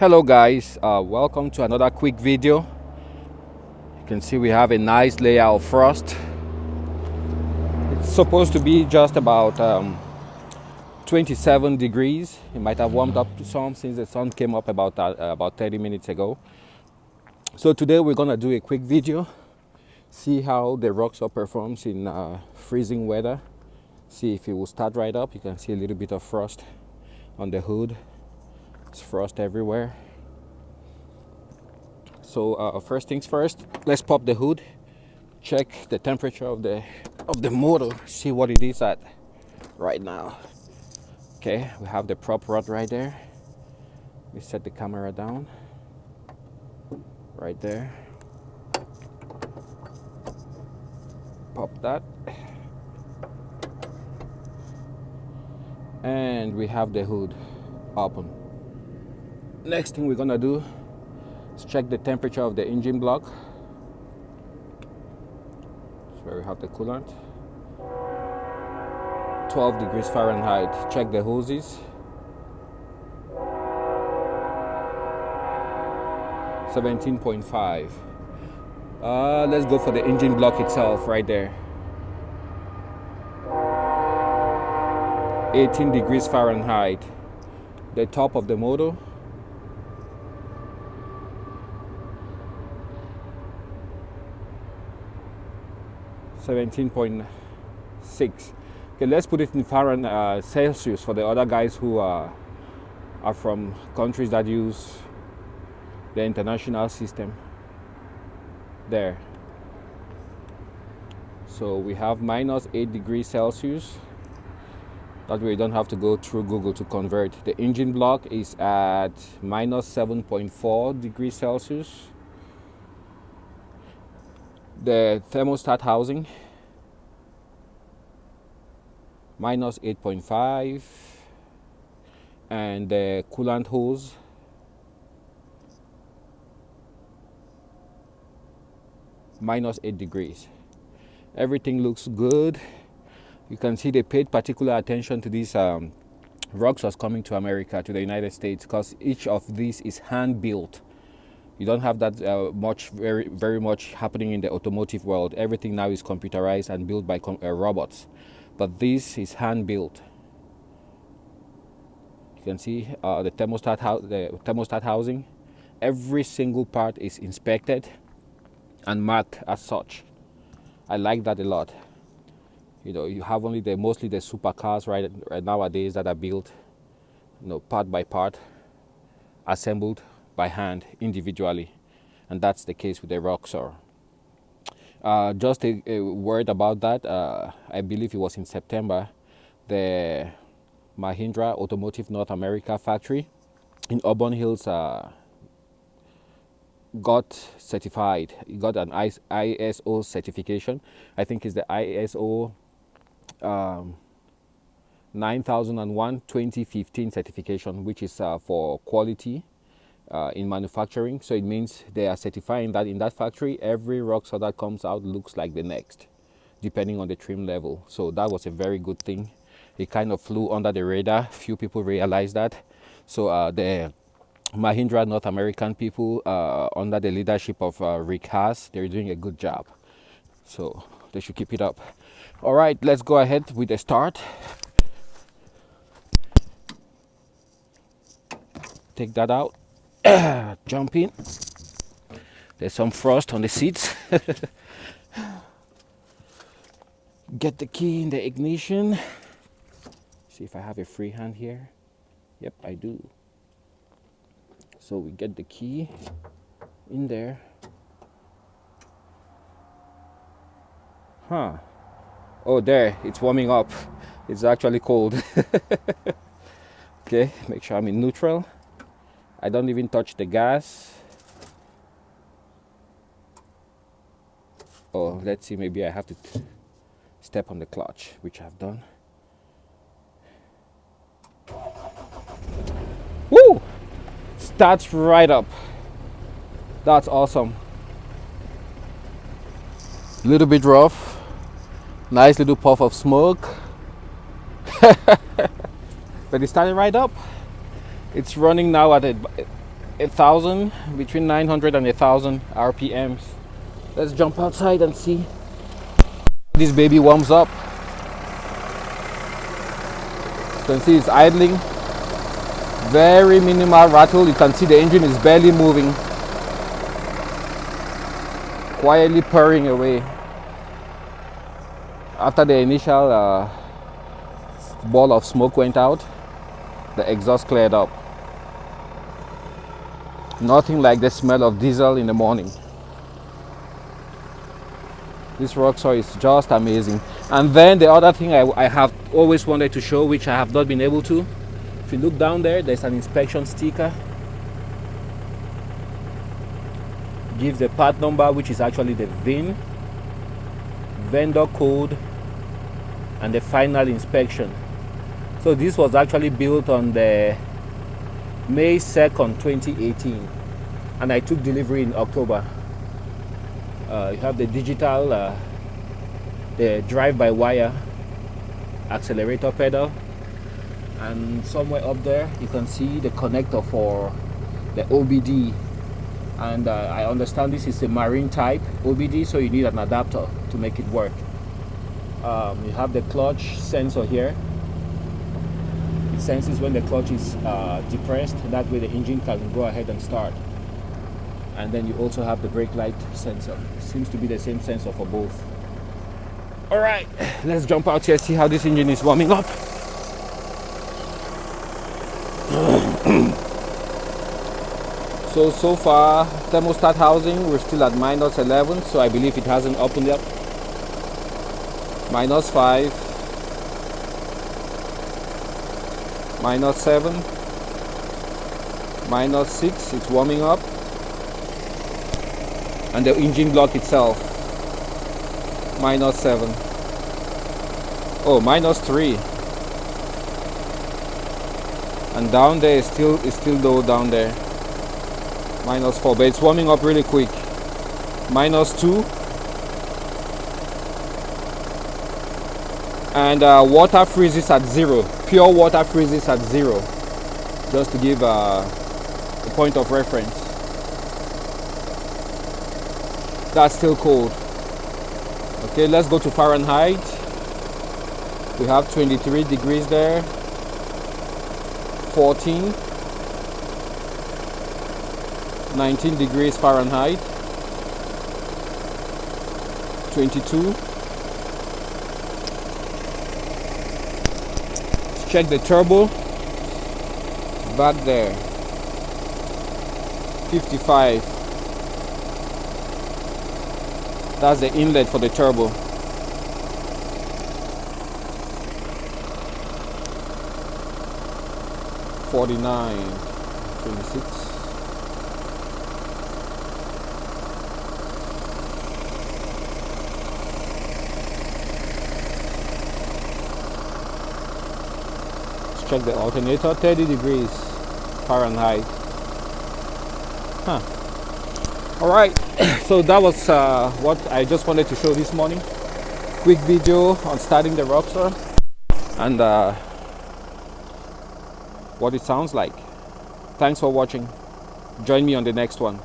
Hello guys, welcome to another quick video. You can see we have a nice layer of frost. It's supposed to be just about 27 degrees. It might have warmed up some since the sun came up about 30 minutes ago. So today we're gonna do a quick video, see how the Roxor performs in freezing weather, see if it will start right up. You can see a little bit of frost on the hood. It's frost everywhere. So first things first, let's pop the hood, check the temperature of the motor, see what it is at right now. Okay, we have the prop rod right there. We set the camera down right there. Pop that. And we have the hood open. Next thing we're gonna do is check the temperature of the engine block. That's where we have the coolant. 12 degrees Fahrenheit. Check the hoses. 17.5. Let's go for the engine block itself right there. 18 degrees Fahrenheit. The top of the motor. 17.6. Okay, let's put it in Fahrenheit, Celsius for the other guys who are from countries that use the international system. There. So we have minus 8 degrees Celsius. That way you don't have to go through Google to convert. The engine block is at minus 7.4 degrees Celsius. The thermostat housing, minus 8.5, and the coolant hose, minus 8 degrees. Everything looks good. You can see they paid particular attention to these Roxors coming to America, to the United States, because each of these is hand built. You don't have that very much happening in the automotive world. Everything now is computerized and built by robots, but this is hand built. You can see the thermostat housing. Every single part is inspected and marked as such. I like that a lot. You know, you have only mostly the supercars right nowadays that are built, part by part, assembled by hand individually, and that's the case with the Roxor. Just a word about that. I believe it was in September, the Mahindra Automotive North America factory in Auburn Hills got certified. It got an ISO certification. I think it's the ISO 9001-2015 certification, which is for quality in manufacturing. So it means they are certifying that in that factory every Roxor that comes out looks like the next, depending on the trim level. So that was a very good thing. It kind of flew under the radar. Few people realized that. So the Mahindra North American people, under the leadership of Rick Haas, they're doing a good job. So they should keep it up. All right, let's go ahead with the start. Take that out. Jump in. There's some frost on the seats. Get the key in the ignition. See if I have a free hand here. Yep, I do. So we get the key in there. Oh, there, it's warming up. It's actually cold. Okay, make sure I'm in neutral. I don't even touch the gas. Oh, let's see, maybe I have to step on the clutch, which I've done. Woo! Starts right up. That's awesome. A little bit rough. Nice little puff of smoke. But it started right up. It's running now at 1,000, between 900 and 1,000 RPMs. Let's jump outside and see this baby warms up. You can see it's idling. Very minimal rattle. You can see the engine is barely moving. Quietly purring away. After the initial ball of smoke went out, the exhaust cleared up. Nothing like the smell of diesel in the morning. This Roxor is just amazing. And then the other thing I have always wanted to show, which I have not been able to, if you look down there, there's an inspection sticker. Gives the part number, which is actually the VIN, vendor code, and the final inspection. So this was actually built on the May 2nd, 2018, and I took delivery in October. You have the digital, the drive-by-wire accelerator pedal, and somewhere up there you can see the connector for the OBD. And I understand this is a marine type OBD, so you need an adapter to make it work. You have the clutch sensor here. It senses when the clutch is depressed. That way the engine can go ahead and start. And then you also have the brake light sensor. Seems to be the same sensor for both. All right, let's jump out here, see how this engine is warming up. So far, thermostat housing, we're still at minus 11, so I believe it hasn't opened up. Minus 5, minus 7, minus 6, it's warming up. And the engine block itself, minus 7. Oh, minus 3. And down there is still low down there. Minus 4, but it's warming up really quick. Minus 2. And water freezes at 0. Pure water freezes at 0. Just to give a point of reference. That's still cold. Okay, let's go to Fahrenheit. We have 23 degrees there. 14. 19 degrees Fahrenheit. 22. Let's check the turbo. Back there. 55. That's the inlet for the turbo. $49.26. Let's check the alternator. 30 degrees Fahrenheit. All right. So that was what I just wanted to show this morning. Quick video on starting the Roxor and what it sounds like. Thanks for watching. Join me on the next one.